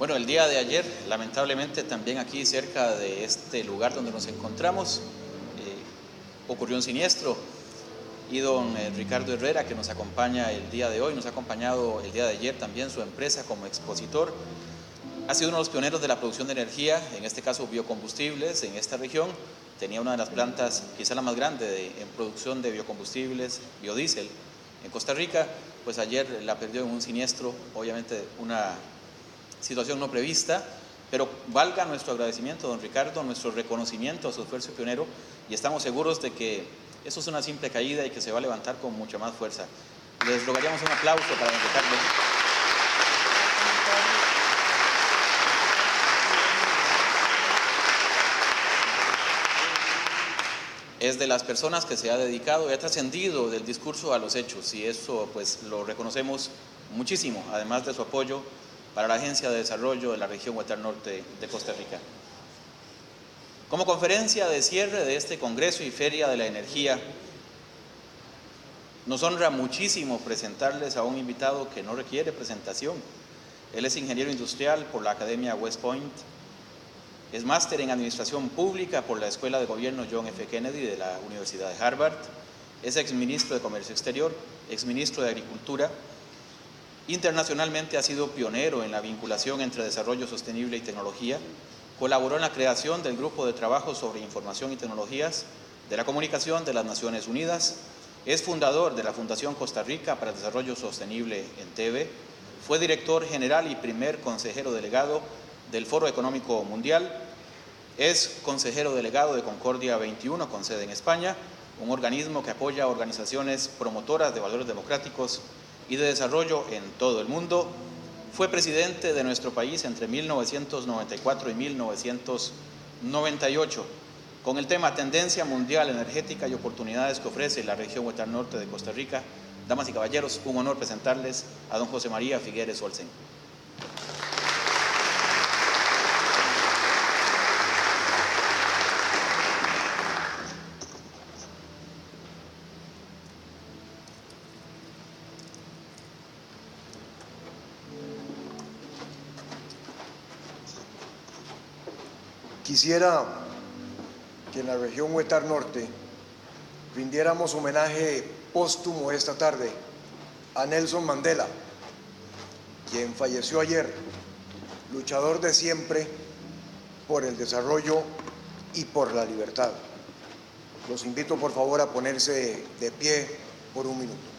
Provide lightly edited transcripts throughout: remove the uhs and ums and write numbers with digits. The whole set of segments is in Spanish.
Bueno, el día de ayer, lamentablemente, también aquí cerca de este lugar donde nos encontramos, ocurrió un siniestro y don Ricardo Herrera, que nos acompaña el día de hoy, nos ha acompañado el día de ayer también su empresa como expositor, ha sido uno de los pioneros de la producción de energía, en este caso biocombustibles, en esta región. Tenía una de las plantas, quizá la más grande en producción de biocombustibles, biodiesel, en Costa Rica. Pues ayer la perdió en un siniestro, obviamente una situación no prevista, pero valga nuestro agradecimiento, don Ricardo, nuestro reconocimiento a su esfuerzo pionero, y estamos seguros de que eso es una simple caída y que se va a levantar con mucha más fuerza. Les rogaríamos un aplauso para don Ricardo. Es de las personas que se ha dedicado y ha trascendido del discurso a los hechos, y eso pues lo reconocemos muchísimo, además de su apoyo para la Agencia de Desarrollo de la región Huetar Norte de Costa Rica. Como conferencia de cierre de este Congreso y Feria de la Energía, nos honra muchísimo presentarles a un invitado que no requiere presentación. Él es ingeniero industrial por la Academia West Point, es máster en Administración Pública por la Escuela de Gobierno John F. Kennedy de la Universidad de Harvard, es exministro de Comercio Exterior, exministro de Agricultura. Internacionalmente ha sido pionero en la vinculación entre desarrollo sostenible y tecnología, colaboró en la creación del Grupo de Trabajo sobre Información y Tecnologías de la Comunicación de las Naciones Unidas, es fundador de la Fundación Costa Rica para el Desarrollo Sostenible en TV, fue director general y primer consejero delegado del Foro Económico Mundial, es consejero delegado de Concordia 21 con sede en España, un organismo que apoya a organizaciones promotoras de valores democráticos y de desarrollo en todo el mundo. Fue presidente de nuestro país entre 1994 y 1998 con el tema Tendencia Mundial Energética y Oportunidades que ofrece la región Huetar Norte de Costa Rica. Damas y caballeros, un honor presentarles a don José María Figueres Olsen. Quisiera que en la región Huetar Norte rindiéramos homenaje póstumo esta tarde a Nelson Mandela, quien falleció ayer, luchador de siempre por el desarrollo y por la libertad. Los invito por favor a ponerse de pie por un minuto.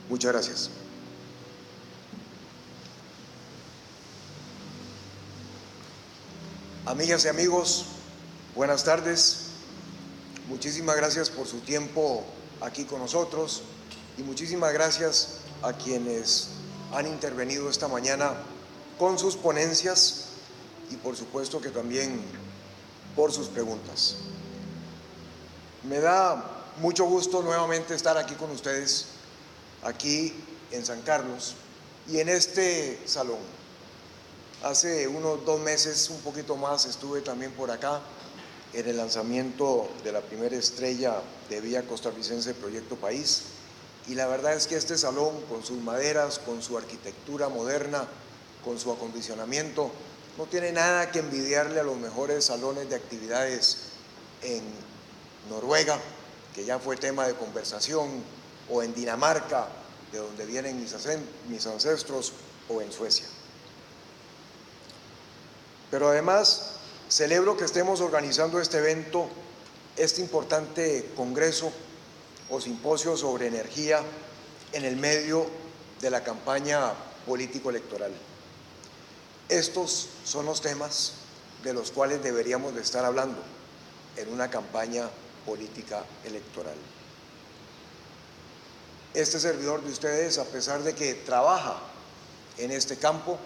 Muchas gracias. Amigas y amigos, buenas tardes. Muchísimas gracias por su tiempo aquí con nosotros y muchísimas gracias a quienes han intervenido esta mañana con sus ponencias y por supuesto que también por sus preguntas. Me da mucho gusto nuevamente estar aquí con ustedes, aquí en San Carlos y en este salón. Hace unos 2 meses, un poquito más, estuve también por acá en el lanzamiento de la primera estrella de Vía Costarricense Proyecto País, y la verdad es que este salón, con sus maderas, con su arquitectura moderna, con su acondicionamiento, no tiene nada que envidiarle a los mejores salones de actividades en Noruega, que ya fue tema de conversación, o en Dinamarca, de donde vienen mis ancestros, o en Suecia. Pero además, celebro que estemos organizando este evento, este importante congreso o simposio sobre energía en el medio de la campaña político-electoral. Estos son los temas de los cuales deberíamos de estar hablando en una campaña política electoral. este servidor de ustedes, a pesar de que trabaja en este campo,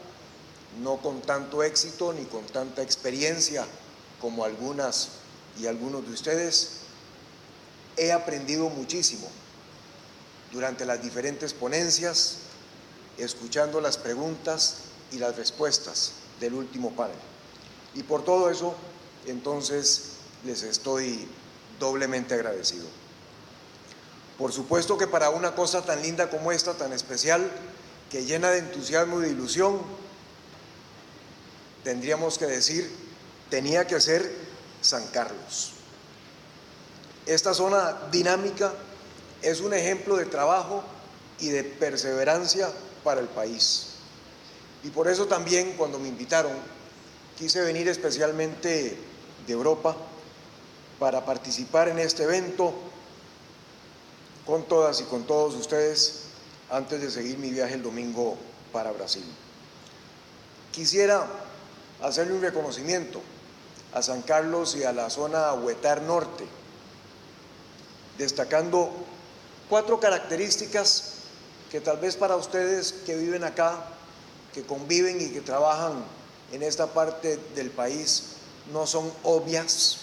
no con tanto éxito ni con tanta experiencia como algunas y algunos de ustedes, he aprendido muchísimo durante las diferentes ponencias, escuchando las preguntas y las respuestas del último panel. Y por todo eso, entonces, les estoy doblemente agradecido. Por supuesto que para una cosa tan linda como esta, tan especial, que llena de entusiasmo y de ilusión, tendríamos que decir, tenía que ser San Carlos. Esta zona dinámica es un ejemplo de trabajo y de perseverancia para el país. Y por eso también, cuando me invitaron, quise venir especialmente de Europa para participar en este evento con todas y con todos ustedes antes de seguir mi viaje el domingo para Brasil. Quisiera hacerle un reconocimiento a San Carlos y a la zona Huetar Norte, destacando 4 características que tal vez para ustedes que viven acá, que conviven y que trabajan en esta parte del país, no son obvias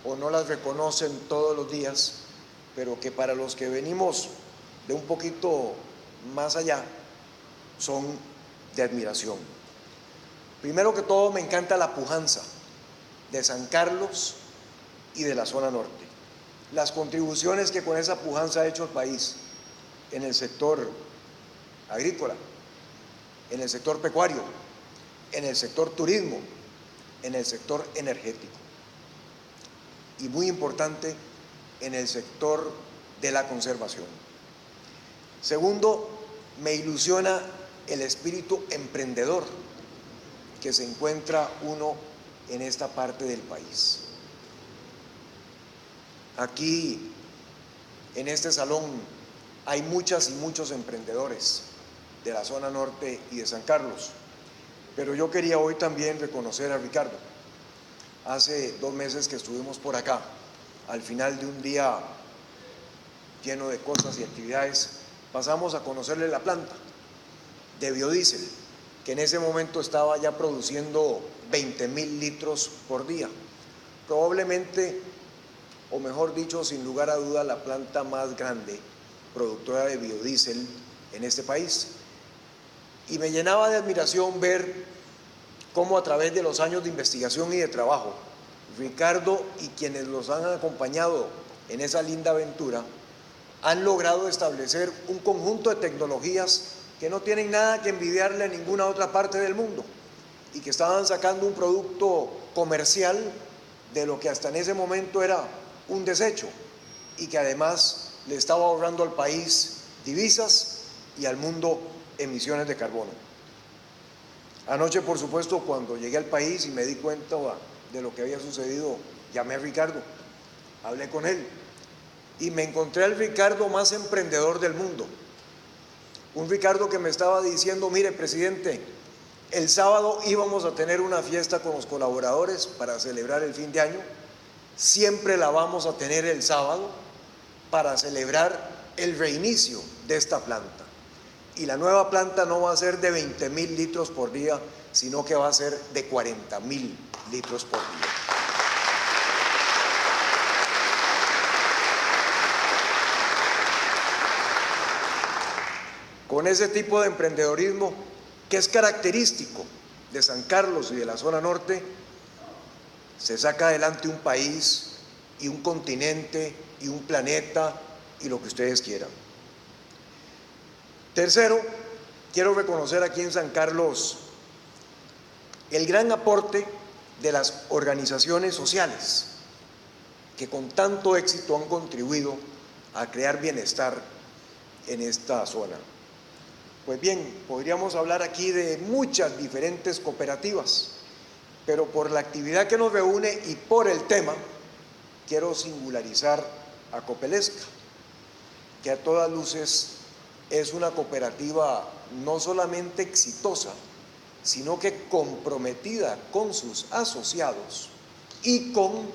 o no las reconocen todos los días, pero que para los que venimos de un poquito más allá son de admiración. Primero que todo, me encanta la pujanza de San Carlos y de la zona norte, las contribuciones que con esa pujanza ha hecho el país en el sector agrícola, en el sector pecuario, en el sector turismo, en el sector energético y, muy importante, en el sector de la conservación. Segundo, me ilusiona el espíritu emprendedor que se encuentra uno en esta parte del país. Aquí, en este salón, hay muchas y muchos emprendedores de la zona norte y de San Carlos, pero yo quería hoy también reconocer a Ricardo. Hace 2 meses que estuvimos por acá, al final de un día lleno de cosas y actividades, pasamos a conocerle la planta de biodiesel, que en ese momento estaba ya produciendo 20.000 litros por día. Probablemente, o mejor dicho, sin lugar a duda, la planta más grande productora de biodiesel en este país. Y me llenaba de admiración ver cómo, a través de los años de investigación y de trabajo, Ricardo y quienes los han acompañado en esa linda aventura han logrado establecer un conjunto de tecnologías que no tienen nada que envidiarle a ninguna otra parte del mundo y que estaban sacando un producto comercial de lo que hasta en ese momento era un desecho y que además le estaba ahorrando al país divisas y al mundo emisiones de carbono. Anoche, por supuesto, cuando llegué al país y me di cuenta de lo que había sucedido, llamé a Ricardo, hablé con él y me encontré al Ricardo más emprendedor del mundo. Un Ricardo que me estaba diciendo: mire, presidente, el sábado íbamos a tener una fiesta con los colaboradores para celebrar el fin de año, siempre la vamos a tener el sábado para celebrar el reinicio de esta planta. Y la nueva planta no va a ser de 20.000 litros por día, sino que va a ser de 40.000 litros por día. Con ese tipo de emprendedorismo que es característico de San Carlos y de la zona norte, se saca adelante un país y un continente y un planeta y lo que ustedes quieran. Tercero, quiero reconocer aquí en San Carlos el gran aporte de las organizaciones sociales que con tanto éxito han contribuido a crear bienestar en esta zona. Pues bien, podríamos hablar aquí de muchas diferentes cooperativas, pero por la actividad que nos reúne y por el tema, quiero singularizar a Copelesca, que a todas luces es una cooperativa no solamente exitosa, sino que comprometida con sus asociados y con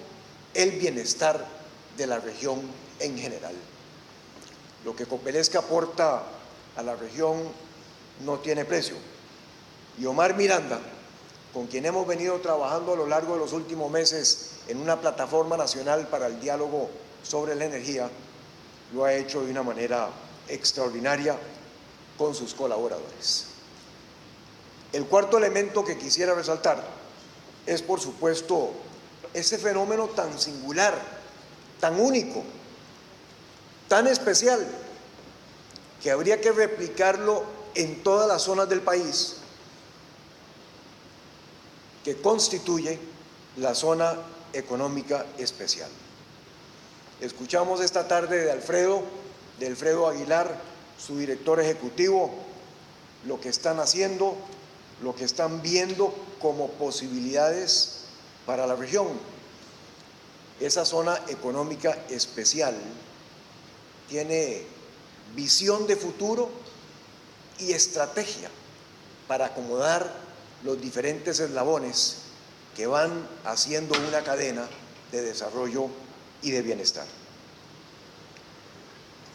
el bienestar de la región en general. Lo que Copelesca aporta a la región no tiene precio. Y Omar Miranda, con quien hemos venido trabajando a lo largo de los últimos meses en una plataforma nacional para el diálogo sobre la energía, lo ha hecho de una manera extraordinaria con sus colaboradores. El cuarto elemento que quisiera resaltar es, por supuesto, ese fenómeno tan singular, tan único, tan especial, que habría que replicarlo en todas las zonas del país, que constituye la zona económica especial. Escuchamos esta tarde de Alfredo Aguilar, su director ejecutivo, lo que están haciendo, lo que están viendo como posibilidades para la región. Esa zona económica especial tiene visión de futuro y estrategia para acomodar los diferentes eslabones que van haciendo una cadena de desarrollo y de bienestar.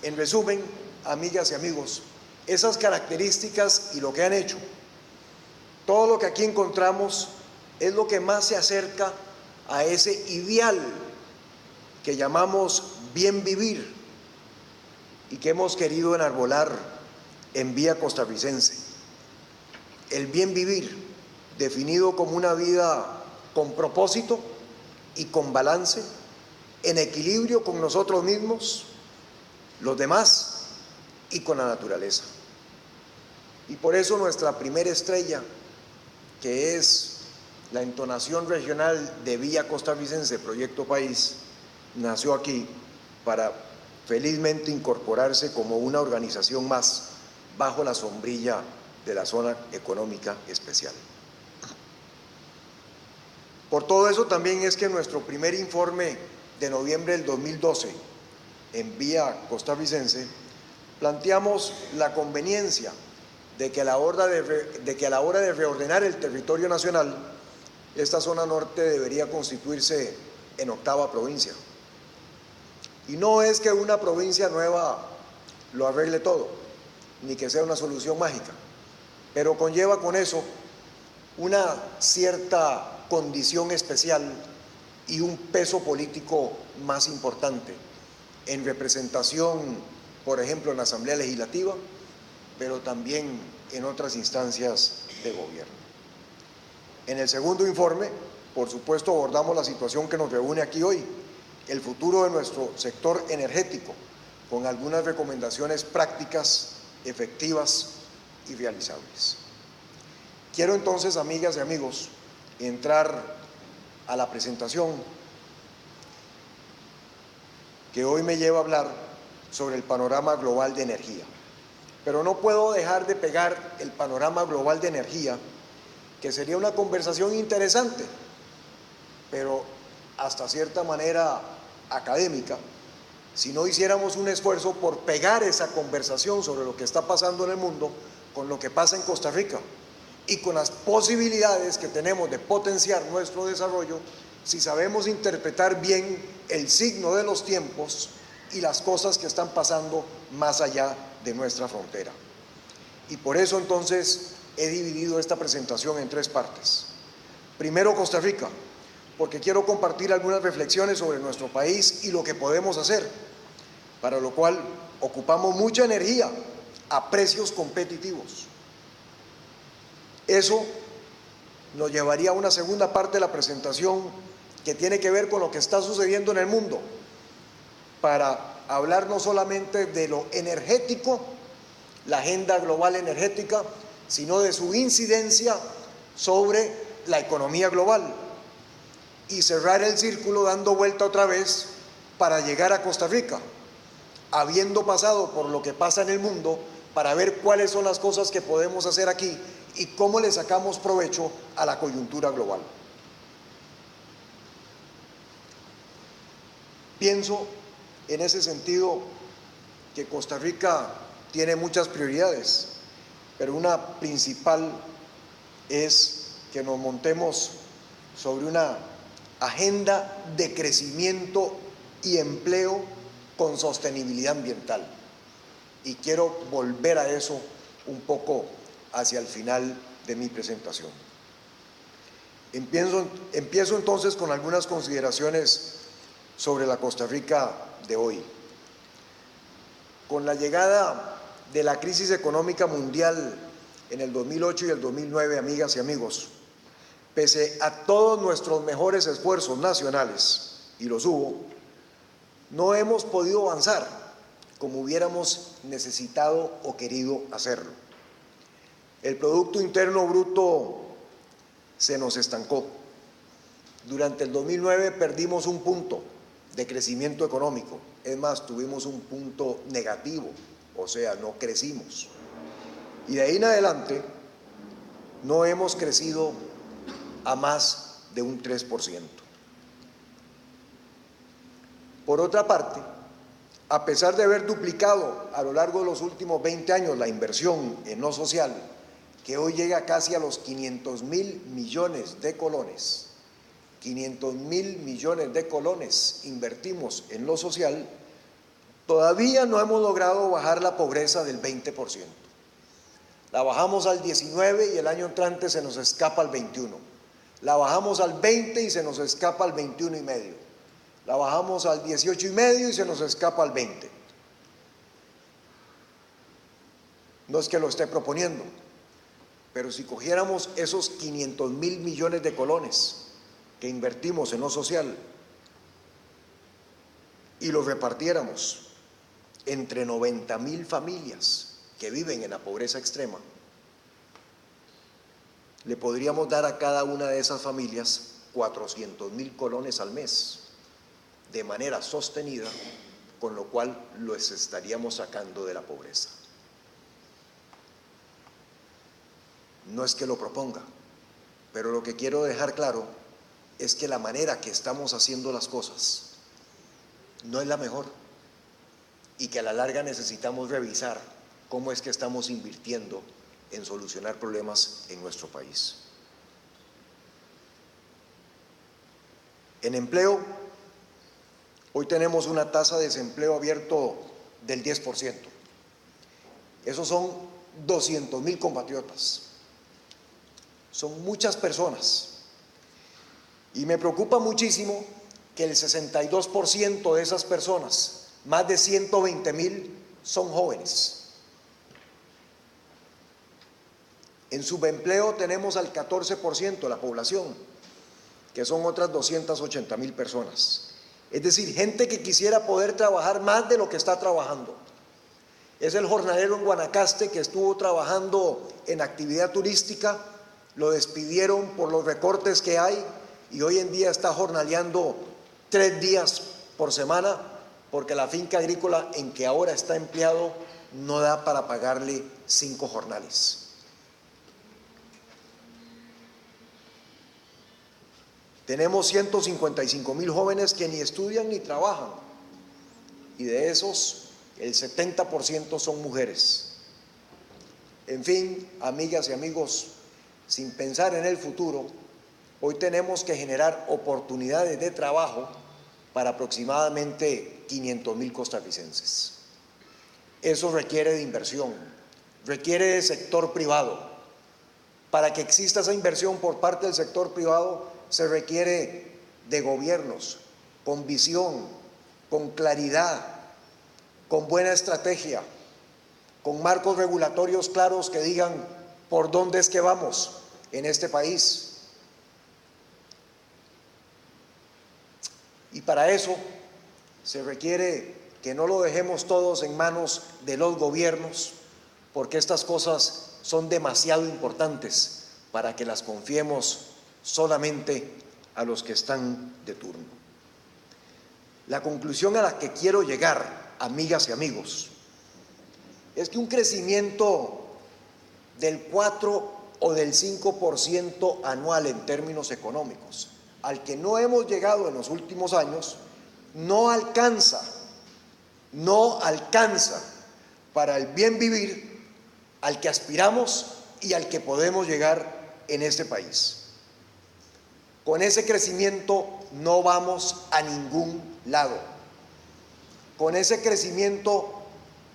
En resumen, amigas y amigos, esas características y lo que han hecho, todo lo que aquí encontramos es lo que más se acerca a ese ideal que llamamos bien vivir y que hemos querido enarbolar en Vía Costarricense. El bien vivir, definido como una vida con propósito y con balance, en equilibrio con nosotros mismos, los demás y con la naturaleza. Y por eso nuestra primera estrella, que es la entonación regional de Vía Costarricense, Proyecto País, nació aquí para felizmente incorporarse como una organización más bajo la sombrilla de la zona económica especial. Por todo eso también es que nuestro primer informe de noviembre del 2012 en Vía Costarricense planteamos la conveniencia de que a la hora de reordenar el territorio nacional, esta zona norte debería constituirse en 8ª provincia. Y no es que una provincia nueva lo arregle todo, ni que sea una solución mágica, pero conlleva con eso una cierta condición especial y un peso político más importante en representación, por ejemplo, en la Asamblea Legislativa, pero también en otras instancias de gobierno. En el segundo informe, por supuesto, abordamos la situación que nos reúne aquí hoy, el futuro de nuestro sector energético, con algunas recomendaciones prácticas, efectivas y realizables. Quiero entonces, amigas y amigos, entrar a la presentación que hoy me lleva a hablar sobre el panorama global de energía. Pero no puedo dejar de pegar el panorama global de energía, que sería una conversación interesante, pero hasta cierta manera académica, si no hiciéramos un esfuerzo por pegar esa conversación sobre lo que está pasando en el mundo con lo que pasa en Costa Rica y con las posibilidades que tenemos de potenciar nuestro desarrollo si sabemos interpretar bien el signo de los tiempos y las cosas que están pasando más allá de nuestra frontera. Y por eso entonces he dividido esta presentación en 3 partes. Primero, Costa Rica, porque quiero compartir algunas reflexiones sobre nuestro país y lo que podemos hacer, para lo cual ocupamos mucha energía a precios competitivos. Eso nos llevaría a una segunda parte de la presentación que tiene que ver con lo que está sucediendo en el mundo, para hablar no solamente de lo energético, la agenda global energética, sino de su incidencia sobre la economía global, y cerrar el círculo dando vuelta otra vez para llegar a Costa Rica, habiendo pasado por lo que pasa en el mundo, para ver cuáles son las cosas que podemos hacer aquí y cómo le sacamos provecho a la coyuntura global. Pienso en ese sentido que Costa Rica tiene muchas prioridades, pero una principal es que nos montemos sobre una agenda de crecimiento y empleo con sostenibilidad ambiental. y quiero volver a eso un poco hacia el final de mi presentación. Empiezo entonces con algunas consideraciones sobre la Costa Rica de hoy. Con la llegada de la crisis económica mundial en el 2008 y el 2009, amigas y amigos, pese a todos nuestros mejores esfuerzos nacionales, y los hubo, no hemos podido avanzar como hubiéramos necesitado o querido hacerlo. El Producto Interno Bruto se nos estancó. Durante el 2009 perdimos un punto de crecimiento económico, es más, tuvimos un punto negativo, o sea, no crecimos. Y de ahí en adelante no hemos crecido a más de un 3%. Por otra parte, a pesar de haber duplicado a lo largo de los últimos 20 años la inversión en lo social, que hoy llega casi a los 500.000 millones de colones, 500.000 millones de colones invertimos en lo social, todavía no hemos logrado bajar la pobreza del 20%. La bajamos al 19 y el año entrante se nos escapa al 21. La bajamos al 20 y se nos escapa al 21,5. La bajamos al 18,5 y se nos escapa al 20. No es que lo esté proponiendo, pero si cogiéramos esos 500.000 millones de colones que invertimos en lo social y los repartiéramos entre 90.000 familias que viven en la pobreza extrema, le podríamos dar a cada una de esas familias 400.000 colones al mes de manera sostenida, con lo cual los estaríamos sacando de la pobreza. No es que lo proponga, pero lo que quiero dejar claro es que la manera que estamos haciendo las cosas no es la mejor y que a la larga necesitamos revisar cómo es que estamos invirtiendo en solucionar problemas en nuestro país. En empleo, hoy tenemos una tasa de desempleo abierto del 10%. Esos son 200.000 compatriotas. Son muchas personas. Y me preocupa muchísimo que el 62% de esas personas, más de 120.000, son jóvenes. En subempleo tenemos al 14% de la población, que son otras 280.000 personas. Es decir, gente que quisiera poder trabajar más de lo que está trabajando. Es el jornalero en Guanacaste que estuvo trabajando en actividad turística, lo despidieron por los recortes que hay y hoy en día está jornaleando 3 días por semana porque la finca agrícola en que ahora está empleado no da para pagarle 5 jornales. Tenemos 155.000 jóvenes que ni estudian ni trabajan y de esos el 70% son mujeres. En fin, amigas y amigos, sin pensar en el futuro, hoy tenemos que generar oportunidades de trabajo para aproximadamente 500.000 costarricenses. Eso requiere de inversión, requiere de sector privado. Para que exista esa inversión por parte del sector privado, se requiere de gobiernos con visión, con claridad, con buena estrategia, con marcos regulatorios claros que digan por dónde es que vamos en este país. Y para eso se requiere que no lo dejemos todos en manos de los gobiernos, porque estas cosas son demasiado importantes para que las confiemos solamente a los que están de turno. La conclusión a la que quiero llegar, amigas y amigos, es que un crecimiento del 4 o del 5% anual en términos económicos, al que no hemos llegado en los últimos años, no alcanza para el bien vivir al que aspiramos y al que podemos llegar en este país. Con ese crecimiento no vamos a ningún lado. Con ese crecimiento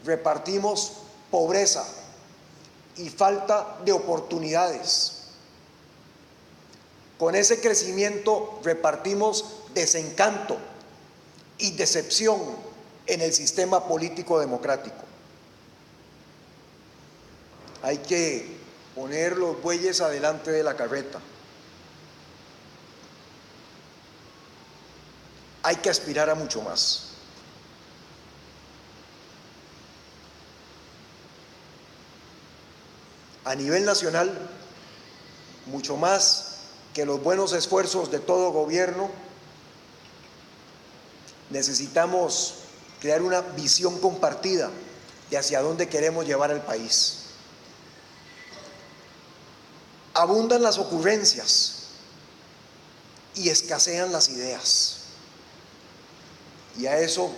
repartimos pobreza y falta de oportunidades. Con ese crecimiento repartimos desencanto y decepción en el sistema político democrático. Hay que poner los bueyes adelante de la carreta. Hay que aspirar a mucho más. A nivel nacional, mucho más que los buenos esfuerzos de todo gobierno, necesitamos crear una visión compartida de hacia dónde queremos llevar al país. Abundan las ocurrencias y escasean las ideas. Y a eso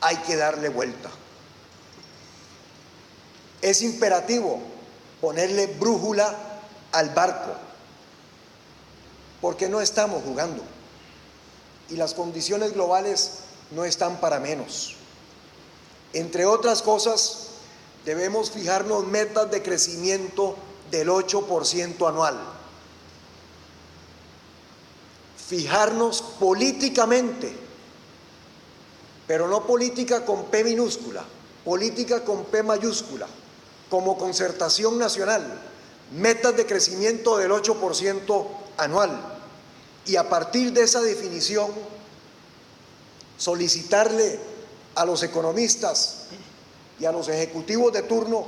hay que darle vuelta. Es imperativo ponerle brújula al barco, porque no estamos jugando y las condiciones globales no están para menos. Entre otras cosas, debemos fijarnos metas de crecimiento del 8% anual. Fijarnos políticamente, pero no política con P minúscula, política con P mayúscula, como concertación nacional, metas de crecimiento del 8% anual. Y a partir de esa definición, solicitarle a los economistas y a los ejecutivos de turno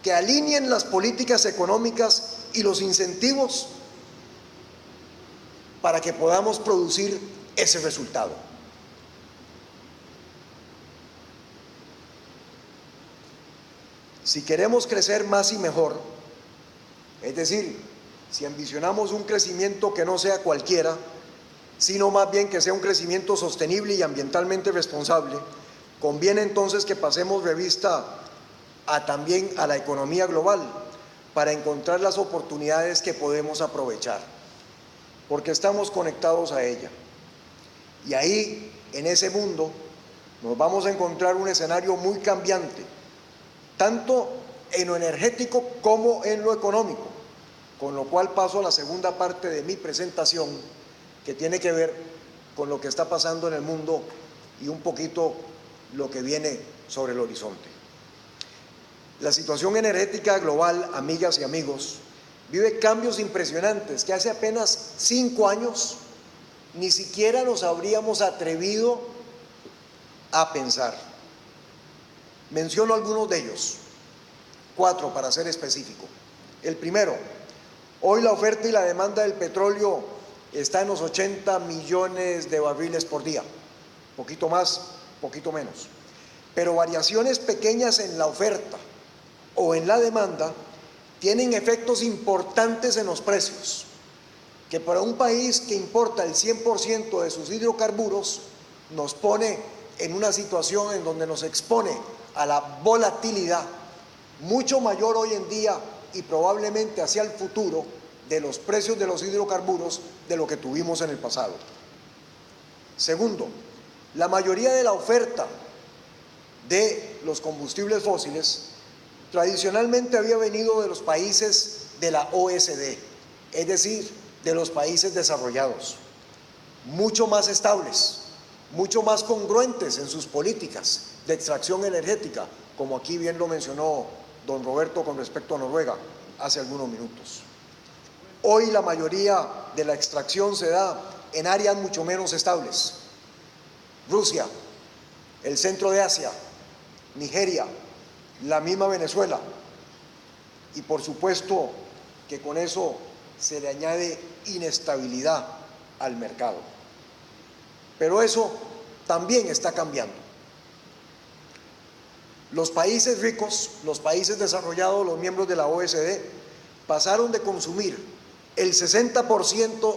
que alineen las políticas económicas y los incentivos para que podamos producir ese resultado. Si queremos crecer más y mejor, es decir, si ambicionamos un crecimiento que no sea cualquiera, sino más bien que sea un crecimiento sostenible y ambientalmente responsable, conviene entonces que pasemos revista también a la economía global para encontrar las oportunidades que podemos aprovechar, porque estamos conectados a ella. Y ahí, en ese mundo, nos vamos a encontrar un escenario muy cambiante, tanto en lo energético como en lo económico, con lo cual paso a la segunda parte de mi presentación, que tiene que ver con lo que está pasando en el mundo y un poquito lo que viene sobre el horizonte. La situación energética global, amigas y amigos, vive cambios impresionantes que hace apenas 5 años ni siquiera nos habríamos atrevido a pensar. Menciono algunos de ellos, 4 para ser específico. El primero, hoy la oferta y la demanda del petróleo está en los 80 millones de barriles por día, poquito más, poquito menos. Pero variaciones pequeñas en la oferta o en la demanda tienen efectos importantes en los precios, que para un país que importa el 100% de sus hidrocarburos nos pone en una situación en donde nos expone a la volatilidad mucho mayor hoy en día y probablemente hacia el futuro de los precios de los hidrocarburos de lo que tuvimos en el pasado. Segundo, la mayoría de la oferta de los combustibles fósiles tradicionalmente había venido de los países de la OSD, es decir, de los países desarrollados, mucho más estables, mucho más congruentes en sus políticas de extracción energética, como aquí bien lo mencionó don Roberto con respecto a Noruega hace algunos minutos. Hoy la mayoría de la extracción se da en áreas mucho menos estables. Rusia, el centro de Asia, Nigeria, la misma Venezuela, y por supuesto que con eso se le añade inestabilidad al mercado. Pero eso también está cambiando. Los países ricos, los países desarrollados, los miembros de la OSD, pasaron de consumir el 60%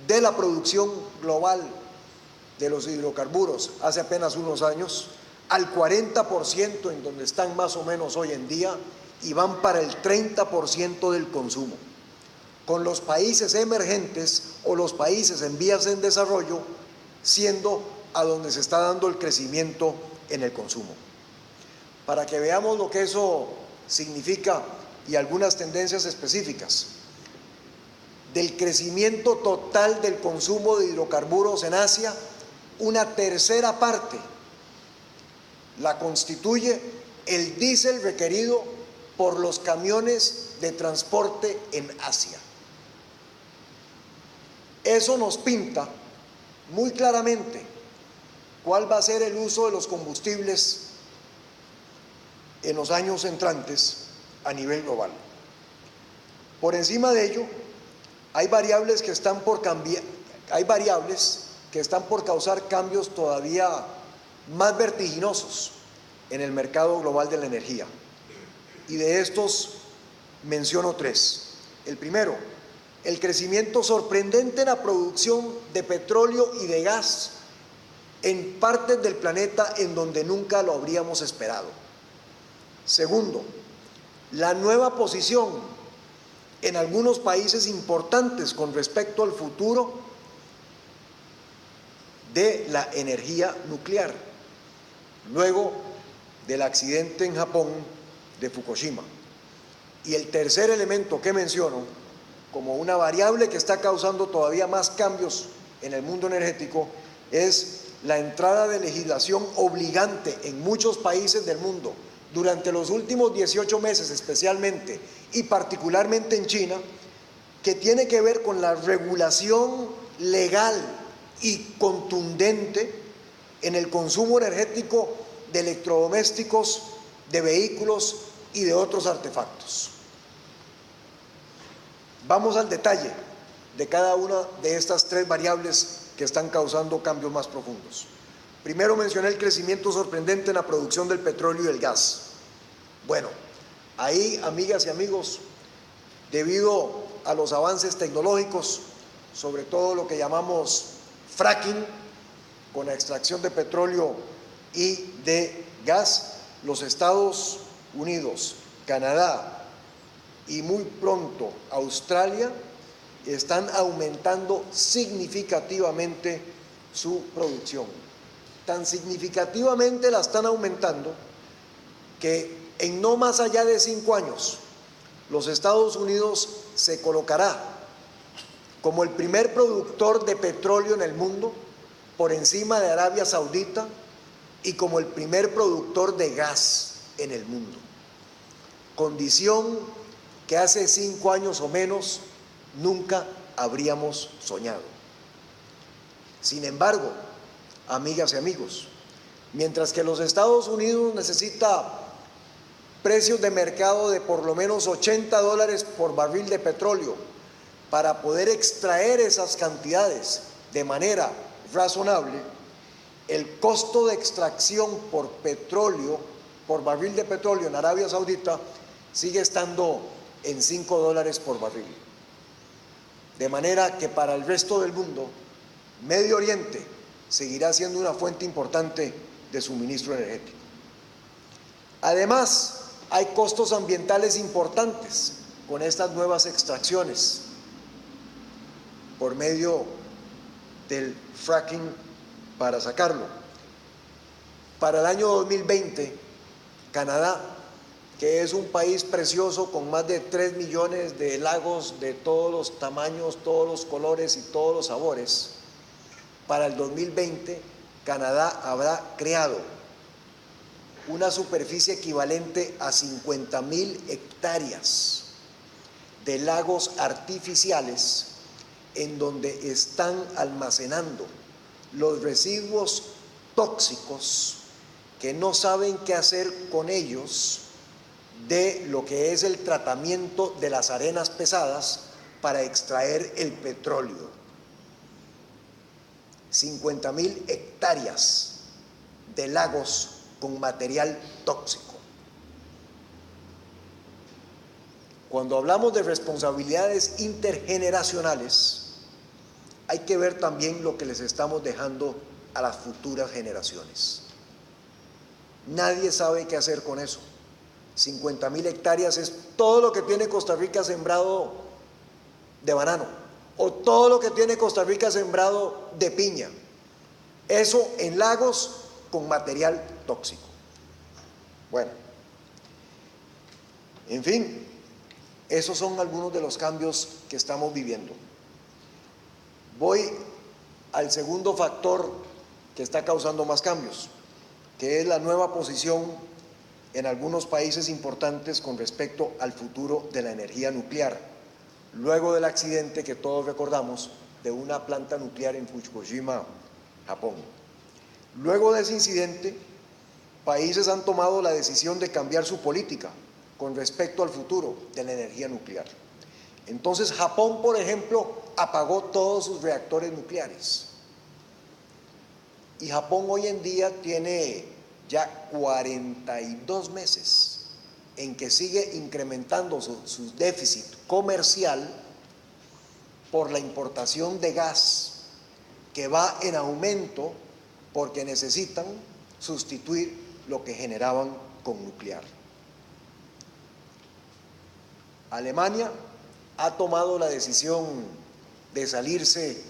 de la producción global de los hidrocarburos hace apenas unos años al 40% en donde están más o menos hoy en día, y van para el 30% del consumo, con los países emergentes o los países en vías de desarrollo siendo a donde se está dando el crecimiento en el consumo. para que veamos lo que eso significa y algunas tendencias específicas. Del crecimiento total del consumo de hidrocarburos en Asia, una tercera parte la constituye el diésel requerido por los camiones de transporte en Asia. Eso nos pinta muy claramente cuál va a ser el uso de los combustibles en los años entrantes a nivel global. Por encima de ello, hay variables que están por causar cambios todavía más vertiginosos en el mercado global de la energía. Y de estos menciono tres. El primero, el crecimiento sorprendente en la producción de petróleo y de gas en partes del planeta en donde nunca lo habríamos esperado. Segundo, la nueva posición en algunos países importantes con respecto al futuro de la energía nuclear, luego del accidente en Japón de Fukushima. Y el tercer elemento que menciono, como una variable que está causando todavía más cambios en el mundo energético, es la entrada de legislación obligante en muchos países del mundo durante los últimos 18 meses especialmente, y particularmente en China, que tiene que ver con la regulación legal y contundente en el consumo energético de electrodomésticos, de vehículos y de otros artefactos. Vamos al detalle de cada una de estas tres variables que están causando cambios más profundos. Primero mencioné el crecimiento sorprendente en la producción del petróleo y el gas. Bueno, ahí, amigas y amigos, debido a los avances tecnológicos, sobre todo lo que llamamos fracking, con la extracción de petróleo y de gas, los Estados Unidos, Canadá y muy pronto Australia están aumentando significativamente su producción. Tan significativamente la están aumentando que en no más allá de 5 años, los Estados Unidos se colocará como el primer productor de petróleo en el mundo, por encima de Arabia Saudita, y como el primer productor de gas en el mundo. Condición que hace 5 años o menos nunca habríamos soñado. Sin embargo, amigas y amigos, mientras que los Estados Unidos necesita precios de mercado de por lo menos $80 por barril de petróleo para poder extraer esas cantidades de manera razonable, el costo de extracción por petróleo, por barril de petróleo en Arabia Saudita, sigue estando en $5 por barril. De manera que para el resto del mundo, Medio Oriente seguirá siendo una fuente importante de suministro energético. Además, hay costos ambientales importantes con estas nuevas extracciones por medio del fracking para sacarlo. Para el año 2020, Canadá, que es un país precioso con más de 3 millones de lagos de todos los tamaños, todos los colores y todos los sabores, para el 2020 Canadá habrá creado una superficie equivalente a 50.000 hectáreas de lagos artificiales en donde están almacenando los residuos tóxicos que no saben qué hacer con ellos de lo que es el tratamiento de las arenas pesadas para extraer el petróleo. 50.000 hectáreas de lagos con material tóxico. Cuando hablamos de responsabilidades intergeneracionales, hay que ver también lo que les estamos dejando a las futuras generaciones. Nadie sabe qué hacer con eso. 50.000 hectáreas es todo lo que tiene Costa Rica sembrado de banano, o todo lo que tiene Costa Rica sembrado de piña. Eso en lagos con material tóxico. Bueno, en fin, esos son algunos de los cambios que estamos viviendo. Voy al segundo factor que está causando más cambios, que es la nueva posición en algunos países importantes con respecto al futuro de la energía nuclear, luego del accidente que todos recordamos de una planta nuclear en Fukushima, Japón. Luego de ese incidente, países han tomado la decisión de cambiar su política con respecto al futuro de la energía nuclear. Entonces, Japón, por ejemplo, apagó todos sus reactores nucleares. Y Japón hoy en día tiene ya 42 meses en que sigue incrementando su déficit comercial por la importación de gas, que va en aumento porque necesitan sustituir lo que generaban con nuclear. Alemania ha tomado la decisión de salirse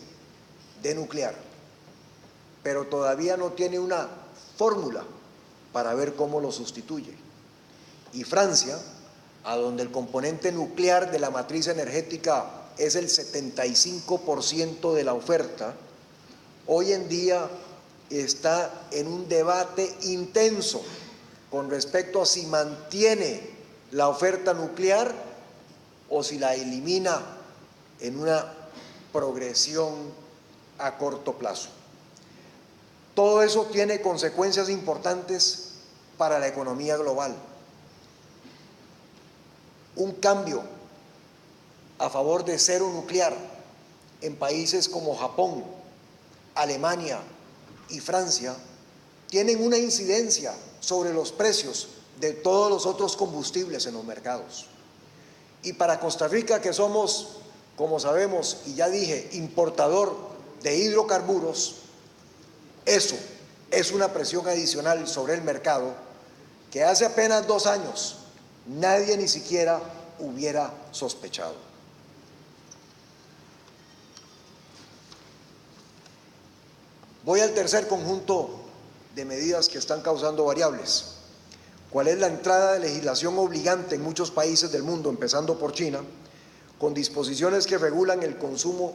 de nuclear, pero todavía no tiene una fórmula para ver cómo lo sustituye. Y Francia, a donde el componente nuclear de la matriz energética es el 75% de la oferta, hoy en día está en un debate intenso con respecto a si mantiene la oferta nuclear o si la elimina en una progresión a corto plazo. Todo eso tiene consecuencias importantes para la economía global. Un cambio a favor de cero nuclear en países como Japón, Alemania y Francia tienen una incidencia sobre los precios de todos los otros combustibles en los mercados. Y para Costa Rica, que somos, como sabemos, y ya dije, importador de hidrocarburos, eso es una presión adicional sobre el mercado que hace apenas 2 años nadie ni siquiera hubiera sospechado. Voy al tercer conjunto de medidas que están causando variables. ¿Cuál es la entrada de legislación obligante en muchos países del mundo, empezando por China, con disposiciones que regulan el consumo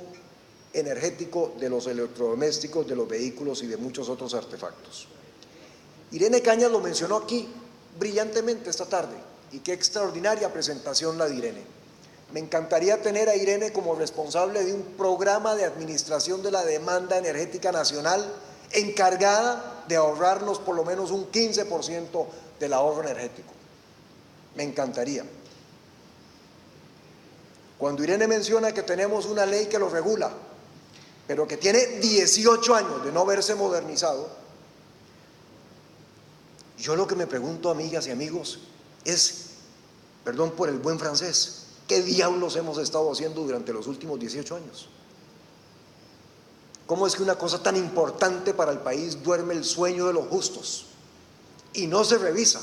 energético de los electrodomésticos, de los vehículos y de muchos otros artefactos? Irene Cañas lo mencionó aquí brillantemente esta tarde, y qué extraordinaria presentación la de Irene. Me encantaría tener a Irene como responsable de un programa de administración de la demanda energética nacional encargada de ahorrarnos por lo menos un 15% del ahorro energético. Me encantaría. Cuando Irene menciona que tenemos una ley que lo regula, pero que tiene 18 años de no haberse modernizado, yo lo que me pregunto, amigas y amigos, es, perdón por el buen francés, ¿qué diablos hemos estado haciendo durante los últimos 18 años? ¿Cómo es que una cosa tan importante para el país duerme el sueño de los justos y no se revisa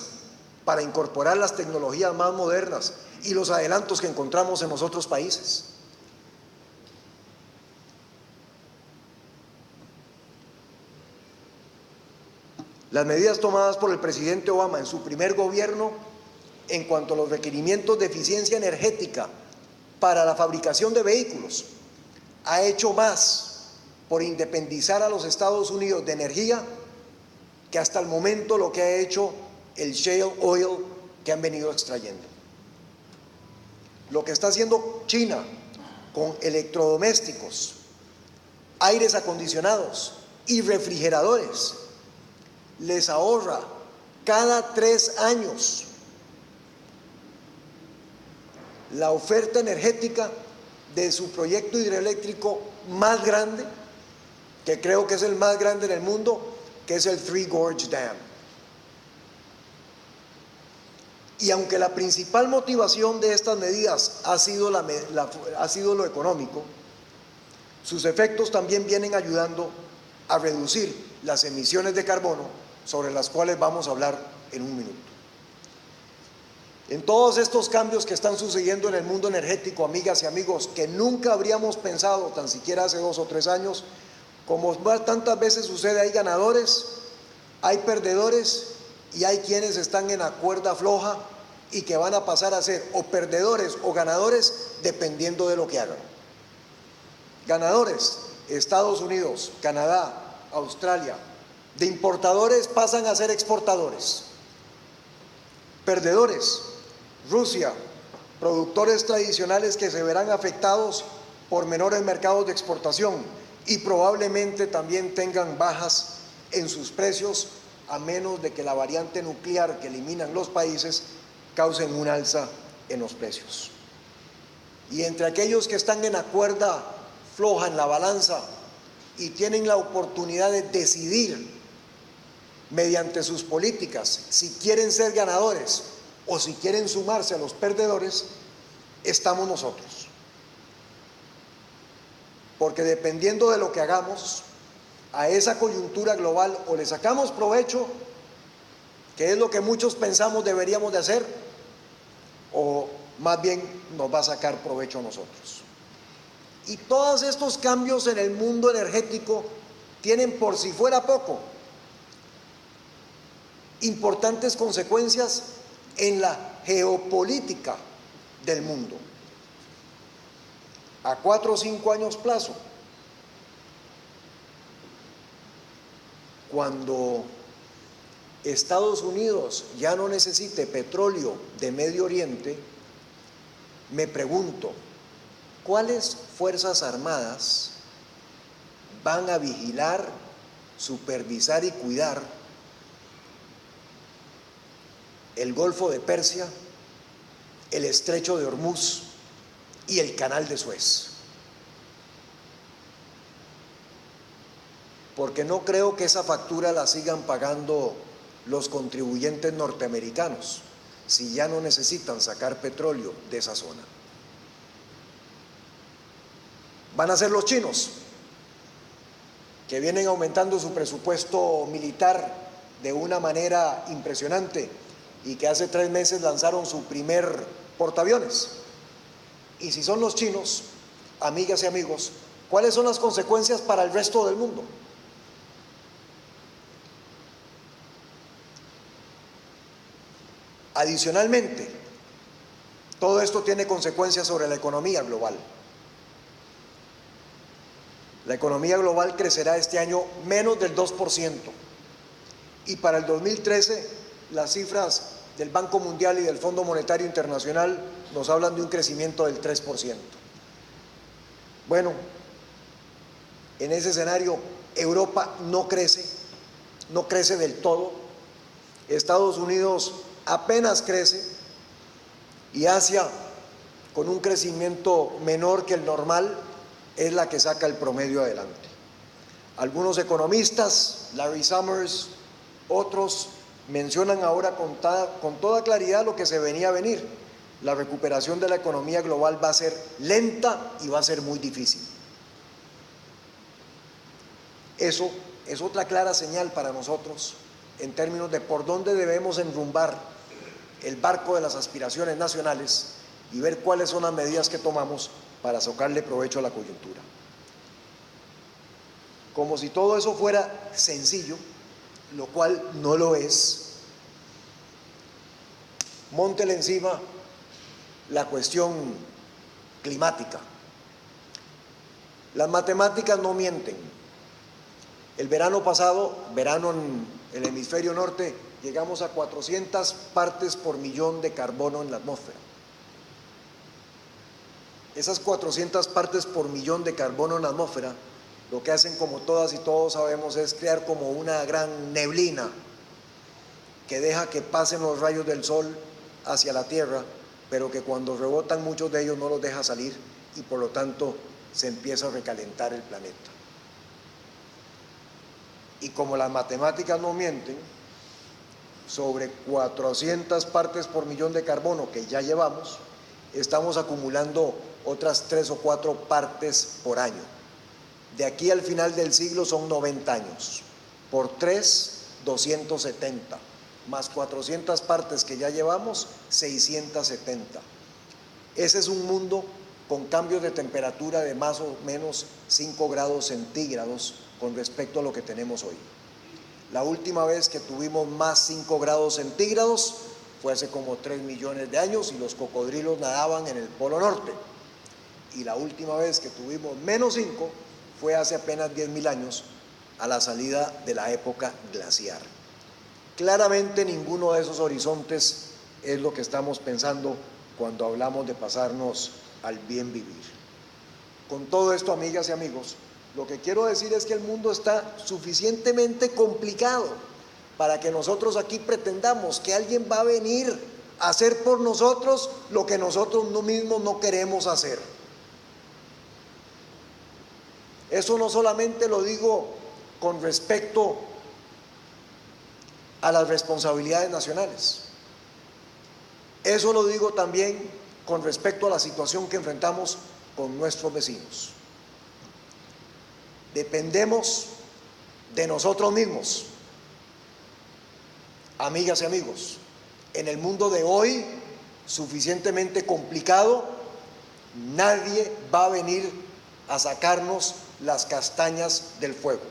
para incorporar las tecnologías más modernas y los adelantos que encontramos en los otros países? Las medidas tomadas por el presidente Obama en su primer gobierno en cuanto a los requerimientos de eficiencia energética para la fabricación de vehículos ha hecho más por independizar a los Estados Unidos de energía que hasta el momento lo que ha hecho el shale oil que han venido extrayendo. Lo que está haciendo China con electrodomésticos, aires acondicionados y refrigeradores les ahorra cada 3 años la oferta energética de su proyecto hidroeléctrico más grande, que creo que es el más grande en el mundo, que es el Three Gorge Dam. Y aunque la principal motivación de estas medidas ha sido lo económico, sus efectos también vienen ayudando a reducir las emisiones de carbono, sobre las cuales vamos a hablar en un minuto. En todos estos cambios que están sucediendo en el mundo energético, amigas y amigos, que nunca habríamos pensado, tan siquiera hace 2 o 3 años, como tantas veces sucede, hay ganadores, hay perdedores y hay quienes están en la cuerda floja y que van a pasar a ser o perdedores o ganadores dependiendo de lo que hagan. Ganadores, Estados Unidos, Canadá, Australia. De importadores pasan a ser exportadores. Perdedores, Rusia, productores tradicionales que se verán afectados por menores mercados de exportación y probablemente también tengan bajas en sus precios, a menos de que la variante nuclear que eliminan los países causen un alza en los precios. Y entre aquellos que están en la cuerda floja, en la balanza, y tienen la oportunidad de decidir mediante sus políticas si quieren ser ganadores o si quieren sumarse a los perdedores, estamos nosotros. Porque dependiendo de lo que hagamos a esa coyuntura global, o le sacamos provecho, que es lo que muchos pensamos deberíamos de hacer, o más bien nos va a sacar provecho a nosotros. Y todos estos cambios en el mundo energético tienen, por si fuera poco, importantes consecuencias en la geopolítica del mundo. A 4 o 5 años plazo, cuando Estados Unidos ya no necesite petróleo de Medio Oriente, me pregunto, ¿cuáles fuerzas armadas van a vigilar, supervisar y cuidar el Golfo de Persia, el Estrecho de Hormuz y el Canal de Suez? Porque no creo que esa factura la sigan pagando los contribuyentes norteamericanos si ya no necesitan sacar petróleo de esa zona. Van a ser los chinos, que vienen aumentando su presupuesto militar de una manera impresionante y que hace 3 meses lanzaron su primer portaaviones. Y si son los chinos, amigas y amigos, ¿cuáles son las consecuencias para el resto del mundo? Adicionalmente, todo esto tiene consecuencias sobre la economía global. La economía global crecerá este año menos del 2%, y para el 2013 las cifras del Banco Mundial y del Fondo Monetario Internacional nos hablan de un crecimiento del 3%. Bueno, en ese escenario Europa no crece del todo, Estados Unidos apenas crece y Asia, con un crecimiento menor que el normal, es la que saca el promedio adelante. Algunos economistas, Larry Summers, otros, mencionan ahora con toda claridad lo que se venía a venir. La recuperación de la economía global va a ser lenta y va a ser muy difícil. Eso es otra clara señal para nosotros en términos de por dónde debemos enrumbar el barco de las aspiraciones nacionales y ver cuáles son las medidas que tomamos para sacarle provecho a la coyuntura. Como si todo eso fuera sencillo, lo cual no lo es, móntele encima la cuestión climática. Las matemáticas no mienten. El verano pasado, verano en el hemisferio norte, llegamos a 400 partes por millón de carbono en la atmósfera. Esas 400 partes por millón de carbono en la atmósfera, lo que hacen, como todas y todos sabemos, es crear como una gran neblina que deja que pasen los rayos del sol hacia la Tierra, pero que cuando rebotan muchos de ellos no los deja salir y por lo tanto se empieza a recalentar el planeta. Y como las matemáticas no mienten, sobre 400 partes por millón de carbono que ya llevamos, estamos acumulando otras 3 o 4 partes por año. De aquí al final del siglo son 90 años. Por 3, 270. Más 400 partes que ya llevamos, 670. Ese es un mundo con cambios de temperatura de más o menos 5 grados centígrados con respecto a lo que tenemos hoy. La última vez que tuvimos más 5 grados centígrados fue hace como 3 millones de años y los cocodrilos nadaban en el Polo Norte. Y la última vez que tuvimos menos 5 fue hace apenas 10.000 años, a la salida de la época glaciar. Claramente ninguno de esos horizontes es lo que estamos pensando cuando hablamos de pasarnos al bien vivir. Con todo esto, amigas y amigos, lo que quiero decir es que el mundo está suficientemente complicado para que nosotros aquí pretendamos que alguien va a venir a hacer por nosotros lo que nosotros mismos no queremos hacer. Eso no solamente lo digo con respecto a las responsabilidades nacionales, eso lo digo también con respecto a la situación que enfrentamos con nuestros vecinos. Dependemos de nosotros mismos, amigas y amigos. En el mundo de hoy, suficientemente complicado, nadie va a venir a sacarnos las castañas del fuego.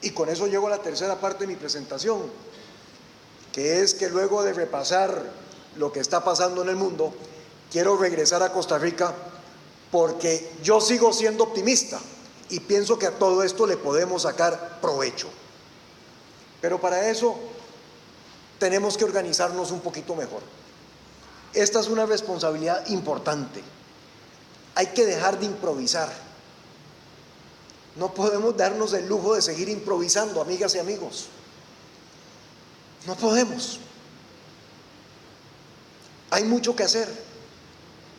Y con eso llego a la tercera parte de mi presentación, que es que luego de repasar lo que está pasando en el mundo, quiero regresar a Costa Rica porque yo sigo siendo optimista y pienso que a todo esto le podemos sacar provecho. Pero para eso tenemos que organizarnos un poquito mejor. Esta es una responsabilidad importante. Hay que dejar de improvisar. No podemos darnos el lujo de seguir improvisando, amigas y amigos. No podemos. Hay mucho que hacer.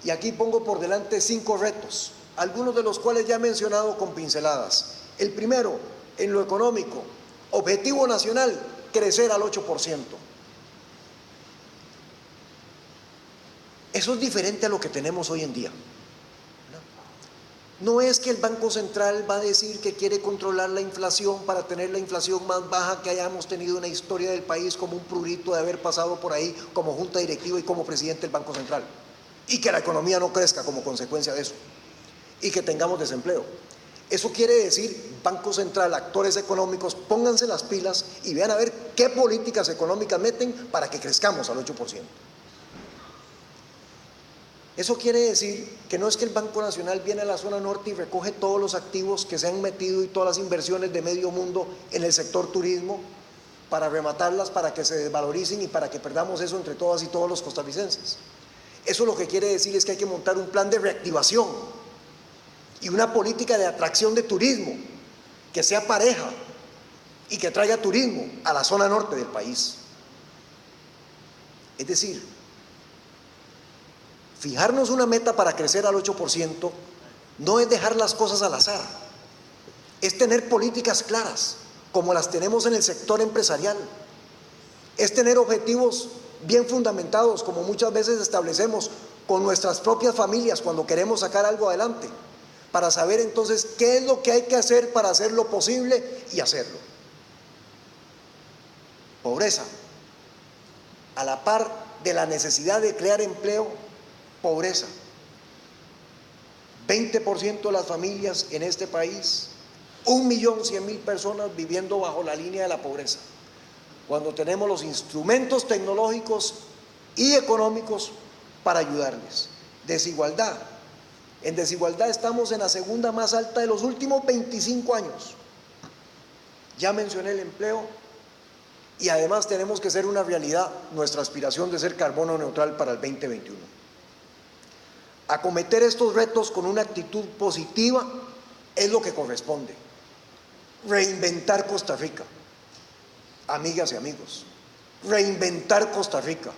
Y aquí pongo por delante 5 retos, algunos de los cuales ya he mencionado con pinceladas. El primero, en lo económico, objetivo nacional, crecer al 8%. Eso es diferente a lo que tenemos hoy en día. No es que el Banco Central va a decir que quiere controlar la inflación para tener la inflación más baja que hayamos tenido en la historia del país, como un prurito de haber pasado por ahí como junta directiva y como presidente del Banco Central, y que la economía no crezca como consecuencia de eso, y que tengamos desempleo. Eso quiere decir, Banco Central, actores económicos, pónganse las pilas y vean a ver qué políticas económicas meten para que crezcamos al 8%. Eso quiere decir que no es que el Banco Nacional viene a la zona norte y recoge todos los activos que se han metido y todas las inversiones de medio mundo en el sector turismo para rematarlas, para que se desvaloricen y para que perdamos eso entre todas y todos los costarricenses. Eso lo que quiere decir es que hay que montar un plan de reactivación y una política de atracción de turismo que sea pareja y que traiga turismo a la zona norte del país. Es decir, fijarnos una meta para crecer al 8% no es dejar las cosas al azar, es tener políticas claras, como las tenemos en el sector empresarial, es tener objetivos bien fundamentados, como muchas veces establecemos con nuestras propias familias cuando queremos sacar algo adelante, para saber entonces qué es lo que hay que hacer para hacer lo posible y hacerlo. Pobreza, a la par de la necesidad de crear empleo, pobreza. 20% de las familias en este país, 1.100.000 personas viviendo bajo la línea de la pobreza, cuando tenemos los instrumentos tecnológicos y económicos para ayudarles. Desigualdad. En desigualdad estamos en la segunda más alta de los últimos 25 años. Ya mencioné el empleo y además tenemos que hacer una realidad nuestra aspiración de ser carbono neutral para el 2021. Acometer estos retos con una actitud positiva es lo que corresponde. Reinventar Costa Rica, amigas y amigos, reinventar Costa Rica.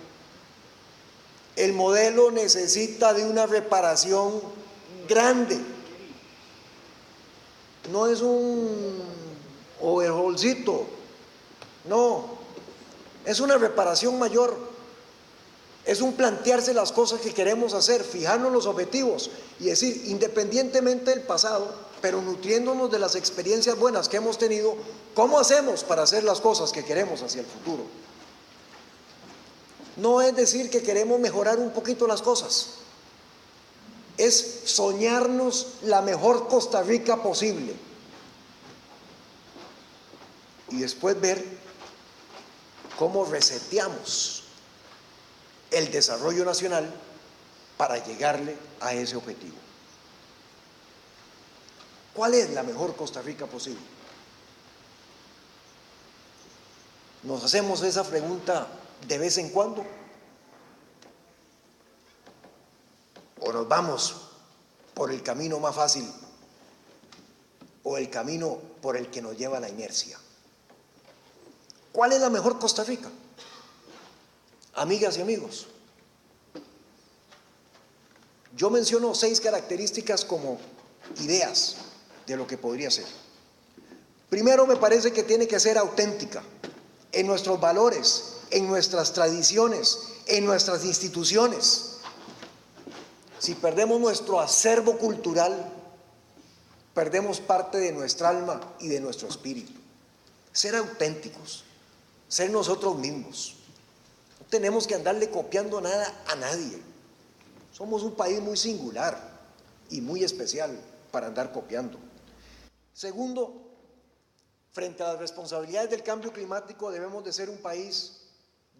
El modelo necesita de una reparación grande. No es un overhaulcito, no, es una reparación mayor. Es un plantearse las cosas que queremos hacer, fijarnos los objetivos y decir, independientemente del pasado, pero nutriéndonos de las experiencias buenas que hemos tenido, ¿cómo hacemos para hacer las cosas que queremos hacia el futuro? No es decir que queremos mejorar un poquito las cosas, es soñarnos la mejor Costa Rica posible y después ver cómo reseteamos el desarrollo nacional para llegarle a ese objetivo. ¿Cuál es la mejor Costa Rica posible? ¿Nos hacemos esa pregunta de vez en cuando? ¿O nos vamos por el camino más fácil o el camino por el que nos lleva la inercia? ¿Cuál es la mejor Costa Rica? Amigas y amigos, yo menciono 6 características como ideas de lo que podría ser. Primero, me parece que tiene que ser auténtica en nuestros valores, en nuestras tradiciones, en nuestras instituciones. Si perdemos nuestro acervo cultural, perdemos parte de nuestra alma y de nuestro espíritu. Ser auténticos, ser nosotros mismos. No tenemos que andarle copiando nada a nadie. Somos un país muy singular y muy especial para andar copiando. Segundo, frente a las responsabilidades del cambio climático, debemos de ser un país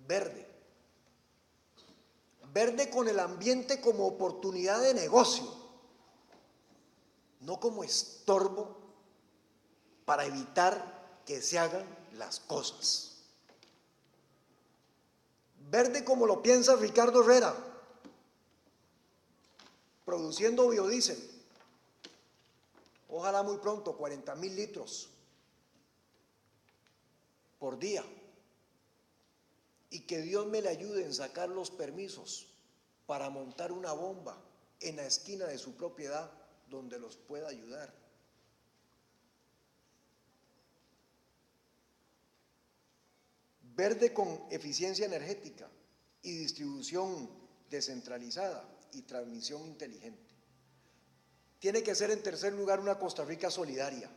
verde. Verde con el ambiente como oportunidad de negocio, no como estorbo para evitar que se hagan las cosas. Verde como lo piensa Ricardo Herrera, produciendo biodiesel. Ojalá muy pronto, 40,000 litros por día. Y que Dios me le ayude en sacar los permisos para montar una bomba en la esquina de su propiedad donde los pueda ayudar. Verde con eficiencia energética y distribución descentralizada y transmisión inteligente. Tiene que ser, en tercer lugar, una Costa Rica solidaria.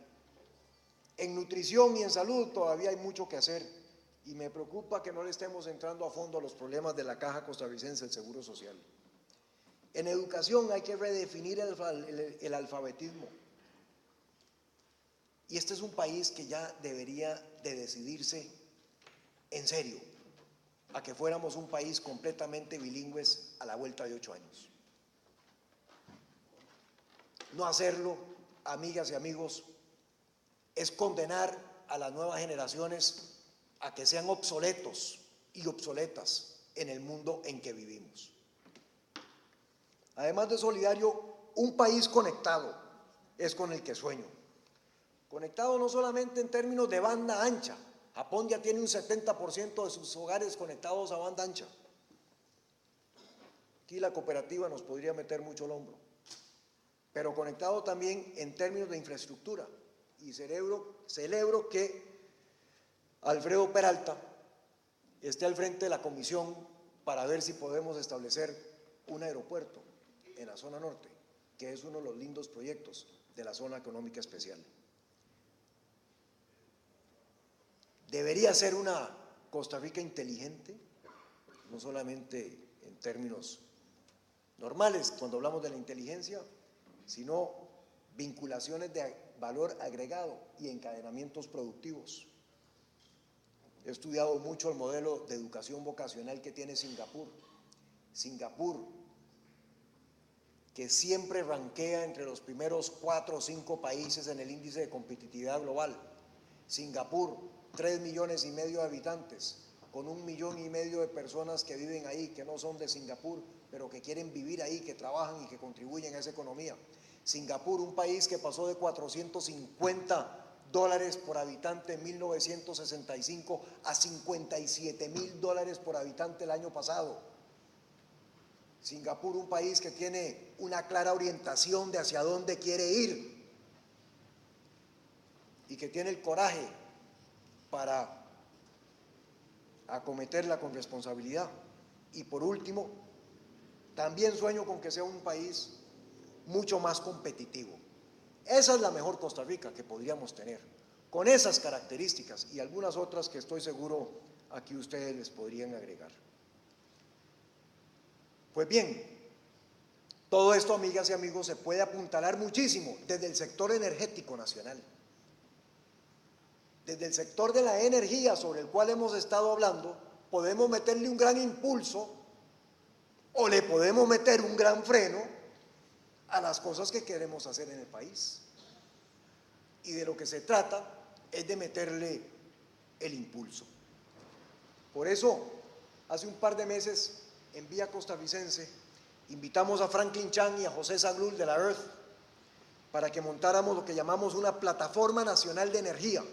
En nutrición y en salud todavía hay mucho que hacer. Y me preocupa que no le estemos entrando a fondo a los problemas de la Caja Costarricense del Seguro Social. En educación hay que redefinir el alfabetismo. Y este es un país que ya debería de decidirse en serio a que fuéramos un país completamente bilingües a la vuelta de 8 años. No hacerlo, amigas y amigos, es condenar a las nuevas generaciones a que sean obsoletos y obsoletas en el mundo en que vivimos. Además de solidario, un país conectado es con el que sueño. Conectado no solamente en términos de banda ancha. Japón ya tiene un 70% de sus hogares conectados a banda ancha. Aquí la cooperativa nos podría meter mucho el hombro. Pero conectado también en términos de infraestructura. Y celebro que Alfredo Peralta esté al frente de la comisión para ver si podemos establecer un aeropuerto en la zona norte, que es uno de los lindos proyectos de la zona económica especial. Debería ser una Costa Rica inteligente, no solamente en términos normales cuando hablamos de la inteligencia, sino vinculaciones de valor agregado y encadenamientos productivos. He estudiado mucho el modelo de educación vocacional que tiene Singapur. Singapur, que siempre rankea entre los primeros 4 o 5 países en el índice de competitividad global. Singapur, 3,5 millones de habitantes, con 1,5 millones de personas que viven ahí, que no son de Singapur, pero que quieren vivir ahí, que trabajan y que contribuyen a esa economía. Singapur, un país que pasó de $450 por habitante en 1965 a $57,000 por habitante el año pasado. Singapur, un país que tiene una clara orientación de hacia dónde quiere ir y que tiene el coraje para acometerla con responsabilidad. Y por último, también sueño con que sea un país mucho más competitivo. Esa es la mejor Costa Rica que podríamos tener, con esas características y algunas otras que estoy seguro aquí ustedes les podrían agregar. Pues bien, Todo esto, amigas y amigos, se puede apuntalar muchísimo desde el sector energético nacional. Desde el sector de la energía, sobre el cual hemos estado hablando, podemos meterle un gran impulso o le podemos meter un gran freno a las cosas que queremos hacer en el país. Y de lo que se trata es de meterle el impulso. Por eso, hace un par de meses, en Vía Costarricense, invitamos a Franklin Chan y a José Zaglul de la Earth para que montáramos lo que llamamos una plataforma nacional de energía,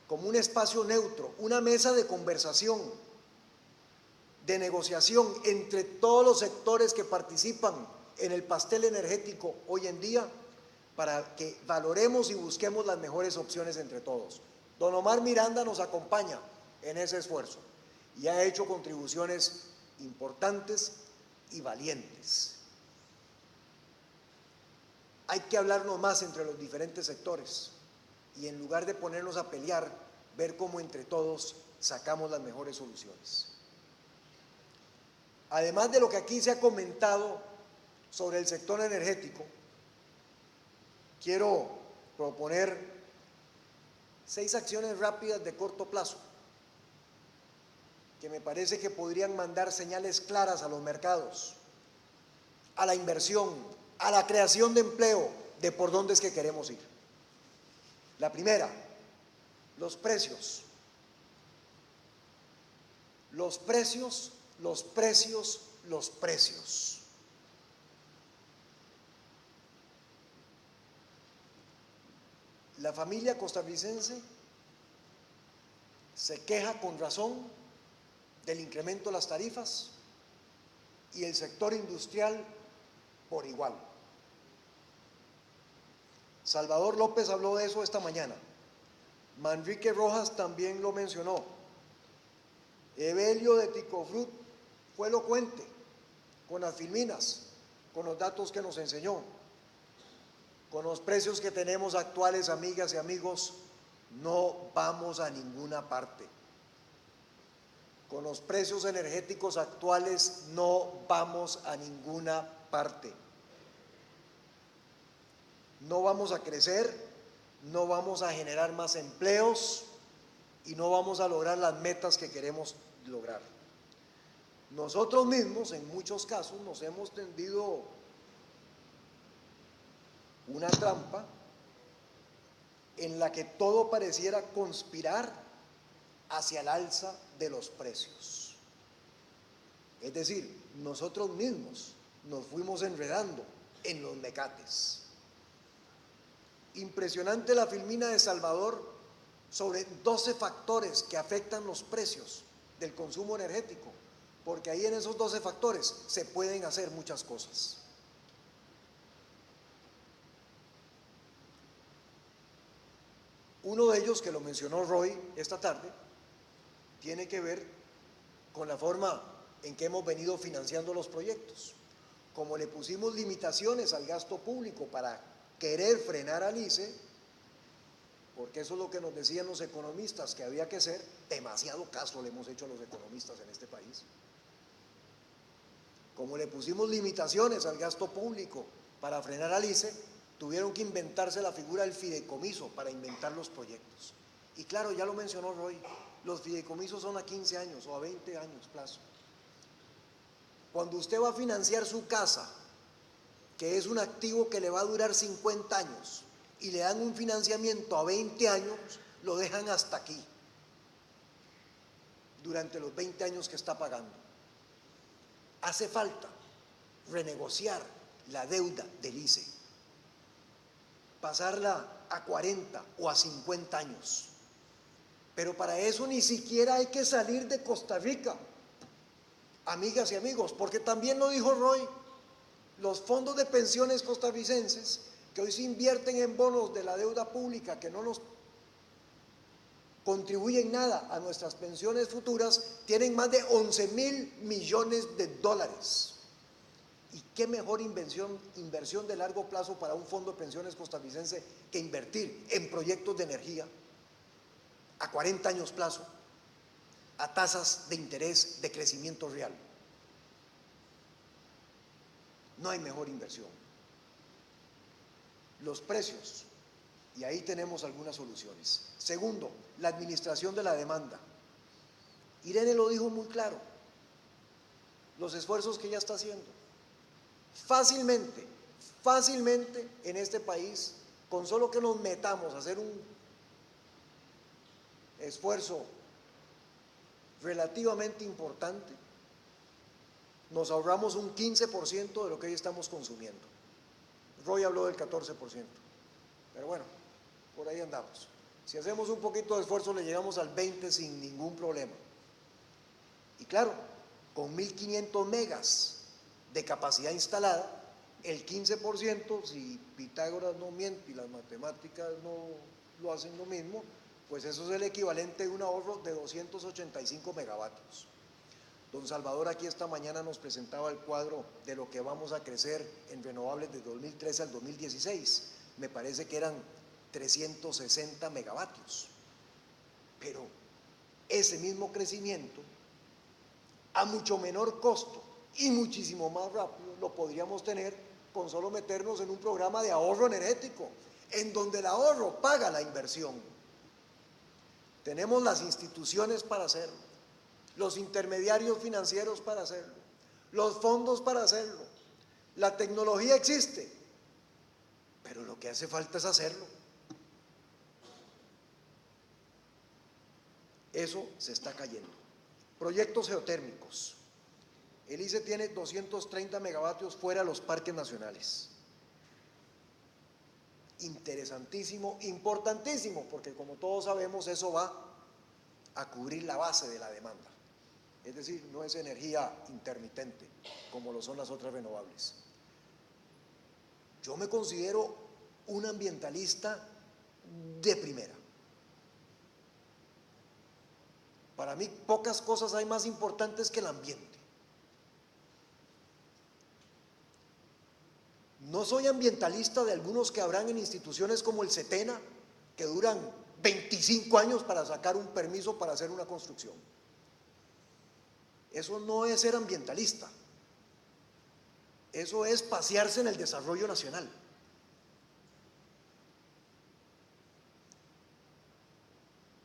como un espacio neutro, una mesa de conversación, de negociación entre todos los sectores que participan en el pastel energético hoy en día, para que valoremos y busquemos las mejores opciones entre todos. Don Omar Miranda nos acompaña en ese esfuerzo y ha hecho contribuciones importantes y valientes. Hay que hablarnos más entre los diferentes sectores y en lugar de ponernos a pelear, ver cómo entre todos sacamos las mejores soluciones. Además de lo que aquí se ha comentado sobre el sector energético, quiero proponer 6 acciones rápidas de corto plazo que me parece que podrían mandar señales claras a los mercados, a la inversión, a la creación de empleo, de por dónde es que queremos ir. La primera, los precios. Los precios, los precios, los precios. La familia costarricense se queja con razón del incremento de las tarifas y el sector industrial por igual. Salvador López habló de eso esta mañana. Manrique Rojas también lo mencionó. Evelio de Ticofrut fue elocuente con las filminas, con los datos que nos enseñó. Con los precios que tenemos actuales, amigas y amigos, no vamos a ninguna parte. Con los precios energéticos actuales no vamos a ninguna parte. No vamos a crecer, no vamos a generar más empleos y no vamos a lograr las metas que queremos lograr. Nosotros mismos, en muchos casos, nos hemos tendido una trampa en la que todo pareciera conspirar hacia el alza de los precios. Es decir, nosotros mismos nos fuimos enredando en los mecates. Impresionante la filmina de Salvador sobre 12 factores que afectan los precios del consumo energético, porque ahí en esos 12 factores se pueden hacer muchas cosas. Uno de ellos, que lo mencionó Roy esta tarde, tiene que ver con la forma en que hemos venido financiando los proyectos. Como le pusimos limitaciones al gasto público para querer frenar al ICE, porque eso es lo que nos decían los economistas que había que hacer, demasiado caso le hemos hecho a los economistas en este país. Como le pusimos limitaciones al gasto público para frenar al ICE, tuvieron que inventarse la figura del fideicomiso para inventar los proyectos. Y claro, ya lo mencionó Roy, los fideicomisos son a 15 años o a 20 años plazo. Cuando usted va a financiar su casa, que es un activo que le va a durar 50 años, y le dan un financiamiento a 20 años, lo dejan hasta aquí, durante los 20 años que está pagando. Hace falta renegociar la deuda del ICE, pasarla a 40 o a 50 años. Pero para eso ni siquiera hay que salir de Costa Rica, amigas y amigos, porque también lo dijo Roy, los fondos de pensiones costarricenses que hoy se invierten en bonos de la deuda pública que no nos contribuyen nada a nuestras pensiones futuras, tienen más de 11.000 millones de dólares. ¿Y qué mejor inversión de largo plazo para un fondo de pensiones costarricense que invertir en proyectos de energía a 40 años plazo, a tasas de interés de crecimiento real? no hay mejor inversión. Los precios, y ahí tenemos algunas soluciones. Segundo, la administración de la demanda. Irene lo dijo muy claro, los esfuerzos que ella está haciendo. Fácilmente en este país, con solo que nos metamos a hacer un esfuerzo relativamente importante, nos ahorramos un 15% de lo que hoy estamos consumiendo. Roy habló del 14%, pero bueno, por ahí andamos. Si hacemos un poquito de esfuerzo le llegamos al 20% sin ningún problema. Y claro, con 1500 megas de capacidad instalada, el 15%, si Pitágoras no miente y las matemáticas no lo hacen lo mismo, pues eso es el equivalente de un ahorro de 285 megavatios. Don Salvador aquí esta mañana nos presentaba el cuadro de lo que vamos a crecer en renovables de 2013 al 2016. Me parece que eran 360 megavatios. Pero ese mismo crecimiento, a mucho menor costo y muchísimo más rápido, lo podríamos tener con solo meternos en un programa de ahorro energético, en donde el ahorro paga la inversión. Tenemos las instituciones para hacerlo, los intermediarios financieros para hacerlo, los fondos para hacerlo, la tecnología existe, pero lo que hace falta es hacerlo. Eso se está cayendo. Proyectos geotérmicos. El ICE tiene 230 megavatios fuera de los parques nacionales. Interesantísimo, importantísimo, porque como todos sabemos eso va a cubrir la base de la demanda. Es decir, no es energía intermitente como lo son las otras renovables. Yo me considero un ambientalista de primera. Para mí pocas cosas hay más importantes que el ambiente. No soy ambientalista de algunos que habrán en instituciones como el SETENA, que duran 25 años para sacar un permiso para hacer una construcción. Eso no es ser ambientalista. Eso es pasearse en el desarrollo nacional.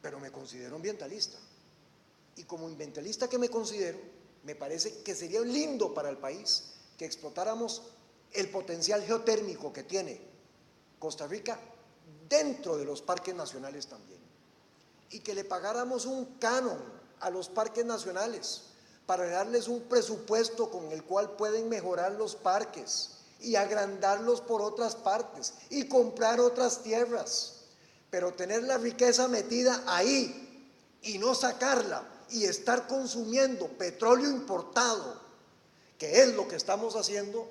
Pero me considero ambientalista. Y como ambientalista que me considero, me parece que sería lindo para el país que explotáramos el potencial geotérmico que tiene Costa Rica dentro de los parques nacionales también, y que le pagáramos un canon a los parques nacionales para darles un presupuesto con el cual pueden mejorar los parques y agrandarlos por otras partes y comprar otras tierras, pero tener la riqueza metida ahí y no sacarla y estar consumiendo petróleo importado, que es lo que estamos haciendo,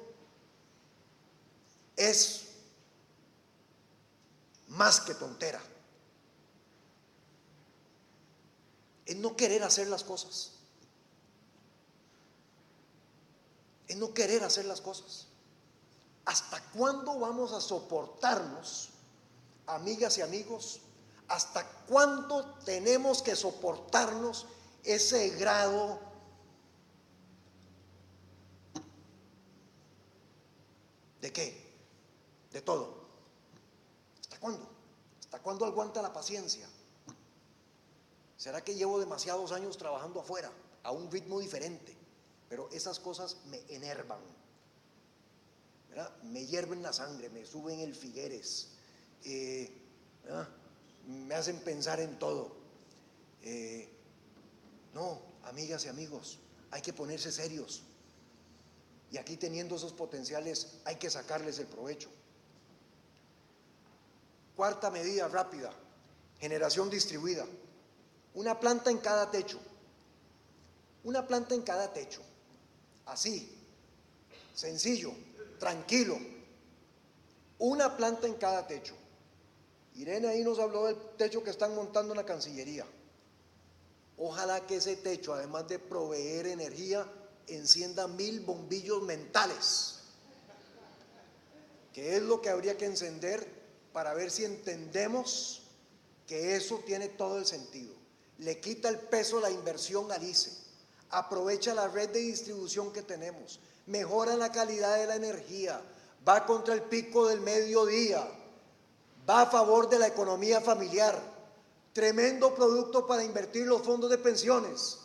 es más que tontera. Es no querer hacer las cosas. Es no querer hacer las cosas. ¿Hasta cuándo vamos a soportarnos, amigas y amigos? ¿Hasta cuándo tenemos que soportarnos ese grado de qué? De todo. ¿Hasta cuándo? ¿Hasta cuándo aguanta la paciencia? ¿Será que llevo demasiados años trabajando afuera, a un ritmo diferente? Pero esas cosas me enervan, ¿verdad? Me hierven la sangre, me suben el Figueres, me hacen pensar en todo. No, amigas y amigos, hay que ponerse serios. Y aquí, teniendo esos potenciales, hay que sacarles el provecho. Cuarta medida rápida: generación distribuida. Una planta en cada techo. Una planta en cada techo. Así, sencillo, tranquilo. Una planta en cada techo. Irene ahí nos habló del techo que están montando en la Cancillería. Ojalá que ese techo, además de proveer energía, encienda 1000 bombillos mentales, que es lo que habría que encender para ver si entendemos que eso tiene todo el sentido. Le quita el peso la inversión al ICE, aprovecha la red de distribución que tenemos, mejora la calidad de la energía, va contra el pico del mediodía, va a favor de la economía familiar, tremendo producto para invertir los fondos de pensiones.